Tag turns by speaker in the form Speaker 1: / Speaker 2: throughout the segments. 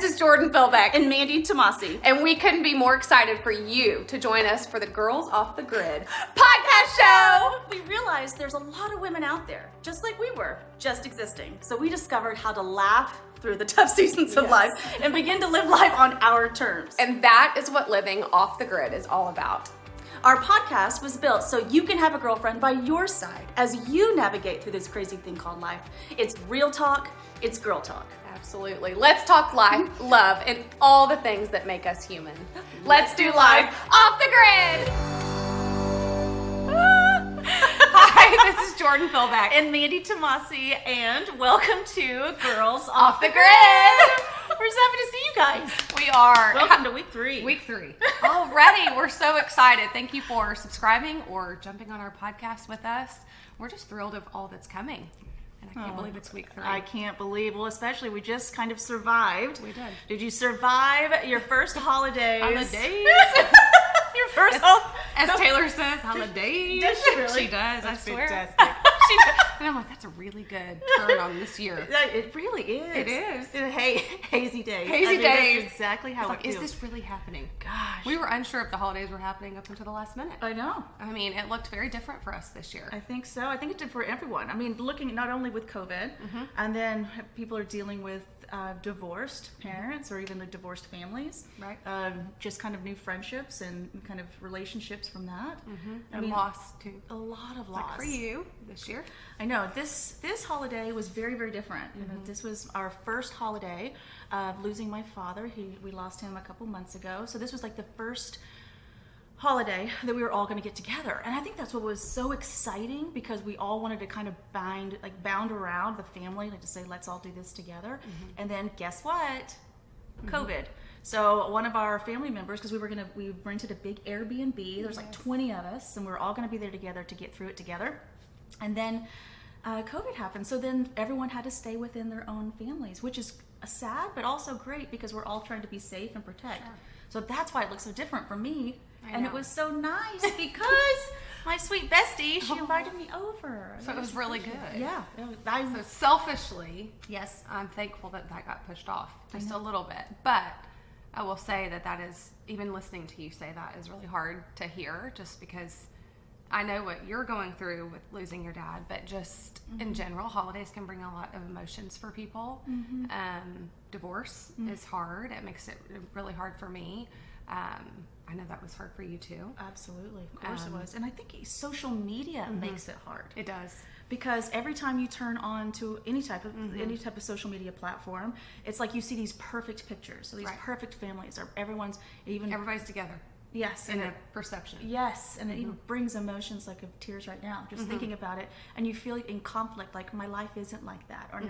Speaker 1: this is Jordan Philbeck.
Speaker 2: And Mandy Tomasi.
Speaker 1: And we couldn't be more excited for you to join us for the Girls Off the Grid podcast show.
Speaker 2: We realized there's a lot of women out there, just like we were, just existing. So we discovered how to laugh through the tough seasons of life and begin to live life on our terms.
Speaker 1: And that is what living off the grid is all about.
Speaker 2: Our podcast was built so you can have a girlfriend by your side as you navigate through this crazy thing called life. It's real talk, it's girl talk.
Speaker 1: Absolutely. Let's talk life, love, and all the things that make us human. Let's do life off the grid. Hi, this is Jordan Philbeck.
Speaker 2: And Mandy Tomasi, and welcome to Girls
Speaker 1: Off the Grid.
Speaker 2: We're so happy to see you guys.
Speaker 1: We are.
Speaker 2: Welcome to week 3.
Speaker 1: Week 3. Already, we're so excited. Thank you for subscribing or jumping on our podcast with us. We're just thrilled of all that's coming. And I can't believe it's week 3.
Speaker 2: I can't believe. Well, especially we just kind of survived.
Speaker 1: We did.
Speaker 2: Did you survive your first holidays?
Speaker 1: Holidays.
Speaker 2: Your first
Speaker 1: as Taylor says, holidays.
Speaker 2: Does she really?
Speaker 1: She does,
Speaker 2: That's
Speaker 1: I swear.
Speaker 2: fantastic.
Speaker 1: She does. And I'm like, that's a really good turn on this year.
Speaker 2: It really is.
Speaker 1: It is.
Speaker 2: Hazy days.
Speaker 1: Hazy days.
Speaker 2: That's exactly how it feels.
Speaker 1: Is this really happening?
Speaker 2: Gosh.
Speaker 1: We were unsure if the holidays were happening up until the last minute.
Speaker 2: I know.
Speaker 1: I mean, it looked very different for us this year.
Speaker 2: I think so. I think it did for everyone. I mean, looking not only with COVID, and then people are dealing with divorced parents or even the divorced families.
Speaker 1: Right.
Speaker 2: Just kind of new friendships and kind of relationships from that.
Speaker 1: And loss, too.
Speaker 2: A lot of loss.
Speaker 1: Like for you this year.
Speaker 2: I know. This holiday was very, very different. You know, this was our first holiday of losing my father. We lost him a couple months ago. So this was like the first holiday that we were all going to get together, and I think that's what was so exciting because we all wanted to kind of bound around the family, like to say let's all do this together. And then guess what? COVID. So one of our family members, because we rented a big Airbnb. There's like 20 of us, and we were all going to be there together to get through it together. And then COVID happened, so then everyone had to stay within their own families, which is sad but also great because we're all trying to be safe and protect. So that's why it looks so different for me. And it was so nice because my sweet bestie, she invited me over.
Speaker 1: So it was really good.
Speaker 2: Yeah.
Speaker 1: So selfishly,
Speaker 2: yes,
Speaker 1: I'm thankful that got pushed off just a little bit. But I will say that is, even listening to you say that is really hard to hear just because I know what you're going through with losing your dad, but just in general, holidays can bring a lot of emotions for people. Divorce is hard. It makes it really hard for me. I know that was hard for you too.
Speaker 2: Absolutely. Of course it was. And I think social media makes it hard.
Speaker 1: It does.
Speaker 2: Because every time you turn on to any type of social media platform, it's like you see these perfect pictures. So these perfect families, or everybody's
Speaker 1: together.
Speaker 2: Yes.
Speaker 1: In a perception.
Speaker 2: Yes. And it even brings emotions like of tears right now, just thinking about it. And you feel in conflict, like my life isn't like that. Or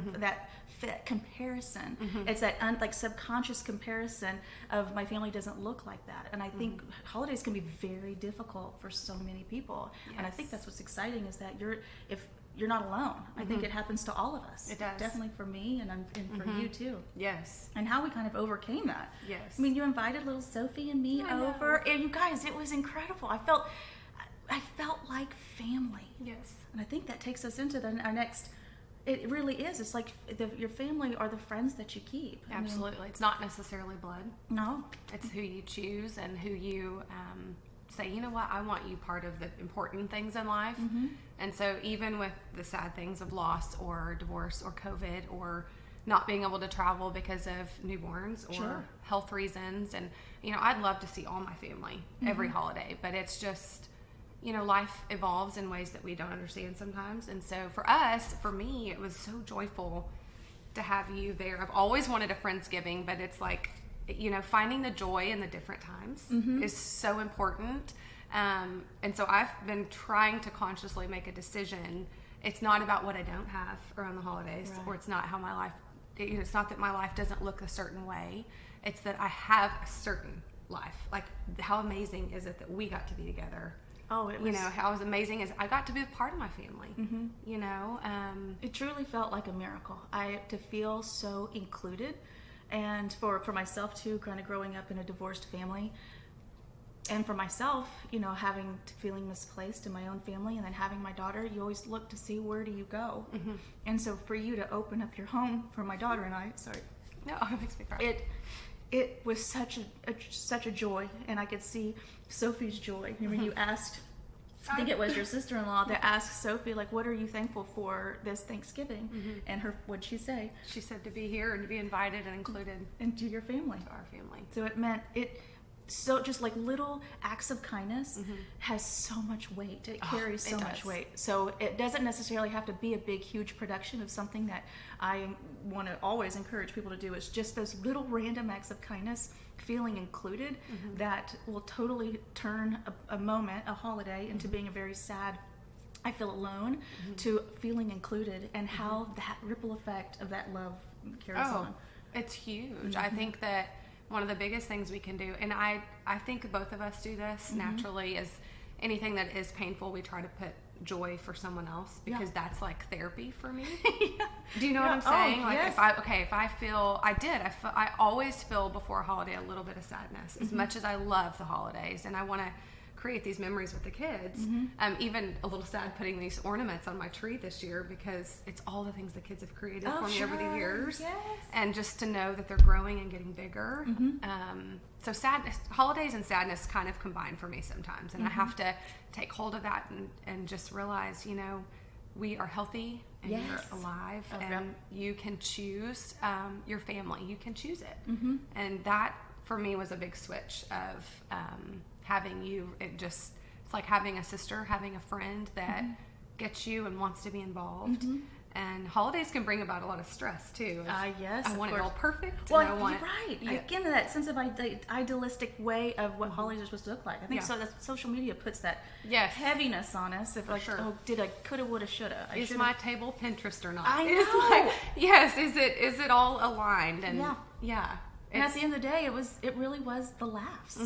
Speaker 2: that comparison. It's that subconscious comparison of my family doesn't look like that. And I think holidays can be very difficult for so many people. Yes. And I think that's what's exciting is that you're not alone. I think it happens to all of us.
Speaker 1: It does.
Speaker 2: Definitely for me and for you too.
Speaker 1: Yes.
Speaker 2: And how we kind of overcame that.
Speaker 1: Yes.
Speaker 2: I mean, you invited little Sophie and me over, and you guys, it was incredible. I felt like family.
Speaker 1: Yes.
Speaker 2: And I think that takes us into our next. It really is. It's like your family are the friends that you keep.
Speaker 1: Absolutely. It's not necessarily blood.
Speaker 2: No.
Speaker 1: It's who you choose and who you say, you know what, I want you part of the important things in life. And so even with the sad things of loss or divorce or COVID or not being able to travel because of newborns or health reasons, and I'd love to see all my family every holiday, but it's just, life evolves in ways that we don't understand sometimes. And so for me, it was so joyful to have you there. I've always wanted a Friendsgiving, but it's like, finding the joy in the different times is so important. And so I've been trying to consciously make a decision. It's not about what I don't have around the holidays, or it's not how my life, it's not that my life doesn't look a certain way. It's that I have a certain life. Like, how amazing is it that we got to be together?
Speaker 2: Oh, it was.
Speaker 1: How amazing is I got to be a part of my family.
Speaker 2: It truly felt like a miracle. To feel so included. And for myself too, kind of growing up in a divorced family, and for myself, feeling misplaced in my own family, and then having my daughter, you always look to see where do you go. And so for you to open up your home for my daughter and I,
Speaker 1: No, it makes me cry.
Speaker 2: It was such a joy, and I could see Sophie's joy. When you asked, I think it was your sister-in-law that asked Sophie, like, what are you thankful for this Thanksgiving? And what'd she say?
Speaker 1: She said to be here and to be invited and included
Speaker 2: into your family.
Speaker 1: To our family.
Speaker 2: So it meant so just like little acts of kindness has so much weight. It carries so much weight. So it doesn't necessarily have to be a big, huge production of something that I want to always encourage people to do. It's just those little random acts of kindness, feeling included, that will totally turn a moment, a holiday, into being a very sad, I feel alone, to feeling included, and how that ripple effect of that love carries on.
Speaker 1: It's huge. I think that one of the biggest things we can do, and I think both of us do this naturally, is anything that is painful, we try to put joy for someone else, because that's like therapy for me. Do you know what I'm saying? Like if I feel, I always feel before a holiday a little bit of sadness, as much as I love the holidays and I want to create these memories with the kids. Even a little sad putting these ornaments on my tree this year, because it's all the things the kids have created for me over the years. And just to know that they're growing and getting bigger. So sadness, holidays and sadness kind of combine for me sometimes, and I have to take hold of that and just realize, we are healthy and you're alive, and you can choose your family. You can choose it. And that for me was a big switch of having you. It's like having a sister, having a friend that gets you and wants to be involved. And holidays can bring about a lot of stress too.
Speaker 2: Yes,
Speaker 1: I want it all perfect.
Speaker 2: Well, you're right. Again, that sense of idealistic way of what holidays are supposed to look like. I think so. That social media puts that heaviness on us. Of like, did I coulda, woulda, shoulda?
Speaker 1: Is my table Pinterest or not?
Speaker 2: I know.
Speaker 1: Is it all aligned? And
Speaker 2: and at the end of the day, it really was the laughs.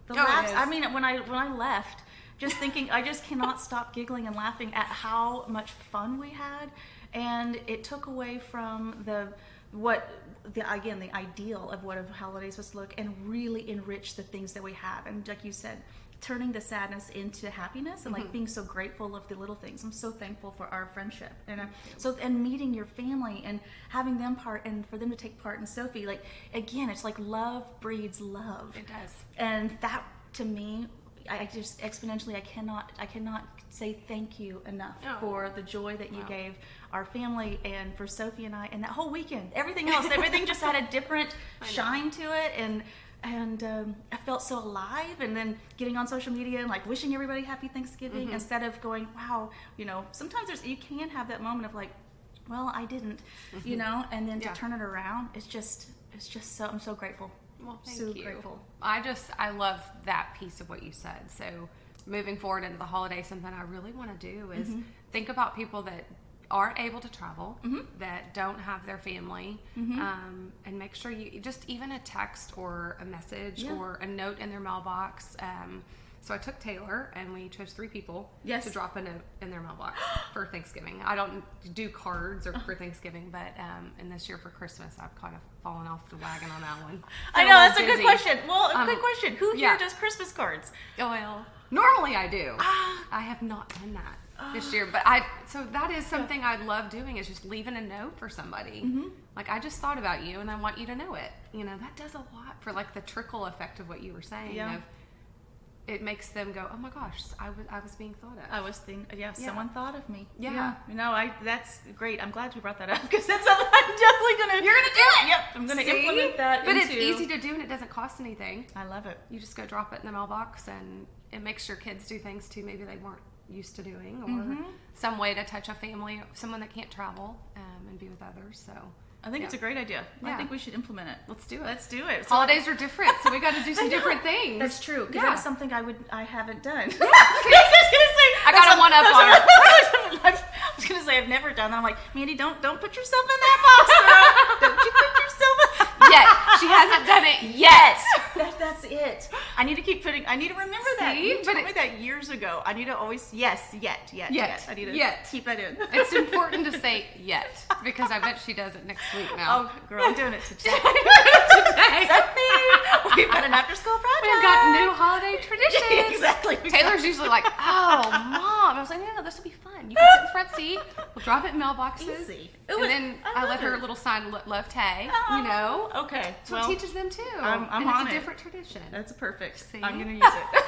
Speaker 2: The laughs. I mean, when I left, just thinking, I just cannot stop giggling and laughing at how much fun we had. And it took away from the ideal of what a holiday is supposed to look, and really enrich the things that we have. And like you said, turning the sadness into happiness, and like being so grateful of the little things. I'm so thankful for our friendship, and meeting your family and having them and for them to take part in Sophie. Like, again, it's like love breeds love.
Speaker 1: It does.
Speaker 2: And that, to me, I just exponentially, I cannot say thank you enough for the joy that you gave our family, and for Sophie and I, and that whole weekend. Everything just had a different shine to it, and I felt so alive. And then getting on social media and like wishing everybody happy Thanksgiving, instead of going, wow, sometimes you can have that moment of like, well, I didn't, and then to turn it around, it's just so, I'm so grateful.
Speaker 1: Well, thank
Speaker 2: you.
Speaker 1: Grateful. I love that piece of what you said. So moving forward into the holiday, something I really want to do is think about people that aren't able to travel, that don't have their family, and make sure you just, even a text or a message or a note in their mailbox. So I took Taylor, and we chose 3 people to drop a note in their mailbox for Thanksgiving. I don't do cards or for Thanksgiving, but and this year for Christmas, I've kind of fallen off the wagon on that one.
Speaker 2: I know, that's a good question. Well, good question. Who here does Christmas cards?
Speaker 1: Well, normally I do. I have not done that this year, but so that is something I love doing, is just leaving a note for somebody. Like, I just thought about you, and I want you to know it. That does a lot for like the trickle effect of what you were saying. It makes them go, oh my gosh, I was being thought of.
Speaker 2: I was thinking, someone thought of me. That's great. I'm glad you brought that up, because that's something I'm definitely gonna.
Speaker 1: You're gonna do it.
Speaker 2: Yep, I'm gonna implement that.
Speaker 1: But it's easy to do, and it doesn't cost anything.
Speaker 2: I love it.
Speaker 1: You just go drop it in the mailbox, and it makes your kids do things too maybe they weren't used to doing, or some way to touch a family, someone that can't travel, and be with others. So
Speaker 2: I think it's a great idea. I think we should implement it.
Speaker 1: Let's do it.
Speaker 2: Let's do it.
Speaker 1: Holidays are different, so we got to do some different things.
Speaker 2: That's true. Because that was something I haven't done.
Speaker 1: Yeah. I got a one up on her.
Speaker 2: I was gonna say I've never done that. I'm like, Mandy, don't put yourself in that box, girl. Don't you put yourself in
Speaker 1: yet. She hasn't done it yet.
Speaker 2: That's it. I need to keep putting. I need to remember that. You told me that years ago. I need to always yet. I need to keep that in.
Speaker 1: It's important to say yet, because I bet she does it next week now.
Speaker 2: Oh, girl, I'm doing it today. We've got an after-school project.
Speaker 1: We've got new holiday traditions.
Speaker 2: Exactly.
Speaker 1: Taylor's usually like, oh, Mom. Mom. I was like, no, this will be fun. You can sit in the front seat. We'll drop it in mailboxes.
Speaker 2: Easy.
Speaker 1: And then I let her little sign, love Tay, you know.
Speaker 2: Okay.
Speaker 1: So it teaches them too.
Speaker 2: I'm
Speaker 1: and
Speaker 2: on
Speaker 1: it's a
Speaker 2: it.
Speaker 1: different tradition.
Speaker 2: That's perfect.
Speaker 1: See?
Speaker 2: I'm going to use it.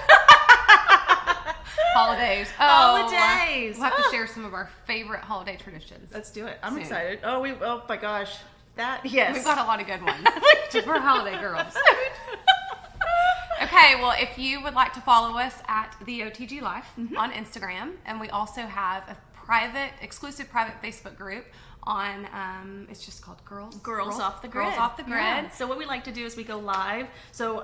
Speaker 1: Holidays.
Speaker 2: Holidays.
Speaker 1: We'll have to share some of our favorite holiday traditions.
Speaker 2: Let's do it. I'm
Speaker 1: soon.
Speaker 2: excited. Oh my gosh. Yes.
Speaker 1: We've got a lot of good ones. We're holiday girls. Okay, well, if you would like to follow us at the OTG Life on Instagram, and we also have a exclusive private Facebook group on, it's just called Girls
Speaker 2: Off the Grid.
Speaker 1: Girls Off the Grid.
Speaker 2: Yeah. So what we like to do is we go live. So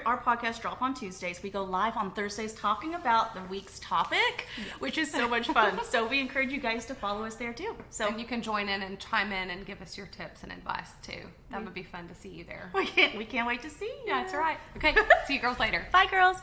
Speaker 2: our podcast drop on Tuesdays. We go live on Thursdays talking about the week's topic, which is so much fun. So we encourage you guys to follow us there too. So
Speaker 1: And you can join in and chime in and give us your tips and advice too. That would be fun to see you there.
Speaker 2: we can't wait to see you.
Speaker 1: Yeah, that's right. Okay, see you girls later.
Speaker 2: Bye, girls.